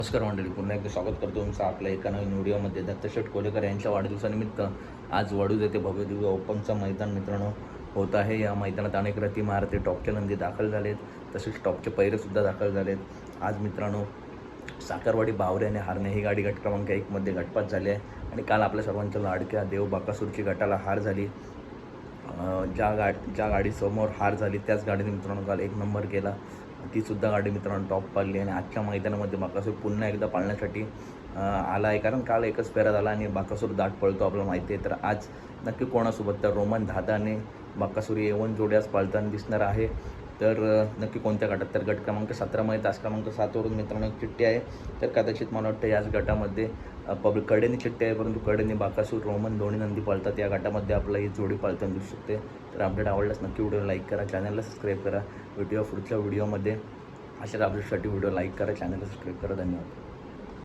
नमस्कार मंडळी, पुन्हा एकदा स्वागत करतो तुमचं आपल्या एका नवीन व्हिडिओमध्ये. दत्तशेठ कोलेकर यांच्या वाढदिवसानिमित्त आज वडूज येथे भव्य दिव्य ओपनचं मैदान मित्रांनो होत आहे. या मैदानात अनेक रथी महारथी टॉपच्या नंदी दाखल झालेत, तसेच टॉपचे पैरेसुद्धा दाखल झालेत. आज मित्रांनो साखरवाडी बावरे आणि हारणे ही गाडी गट क्रमांक 1मध्ये गटपात झाली आहे आणि काल आपल्या सर्वांच्या लाडक्या देव बाकासूरची गटाला हार झाली. ज्या गाडीसमोर हार झाली त्याच गाडीने मित्रांनो काल 1 नंबर केला. तीसुद्धा गाडी मित्रांनो टॉप पाडली आणि आजच्या मैदानामध्ये बाकासूर पुन्हा एकदा पाळण्यासाठी आला आहे. कारण काल एकच फेरा झाला आणि बाकासूर दाट पळतो आपल्याला माहिती आहे. तर आज नक्की कोणासोबत, तर रोमन दादा आणि बाकासूर A1 जोडी आज पाळताना दिसणार आहे. तर नक्की कोणत्या गटात, तर गट क्रमांक 17मध्ये तास क्रमांक 7वरून मित्रांनो एक चिठ्ठी आहे. तर कदाचित मला वाटतं याच गटामध्ये कडेने चिठ्ठी आहे, परंतु कडेने बाकासूर रोमन दोन्ही नंदी पाळतात. या गटामध्ये आपला ही जोडी पाळताना दिसू शकते. तर अपडेट आवडल्यास नक्की व्हिडिओ लाईक करा, चॅनलला सबस्क्राईब करा. पुढच्या व्हिडिओमध्ये अशाच अपडेटसाठी व्हिडिओ लाईक करा, चॅनलला सबस्क्राईब करा. धन्यवाद.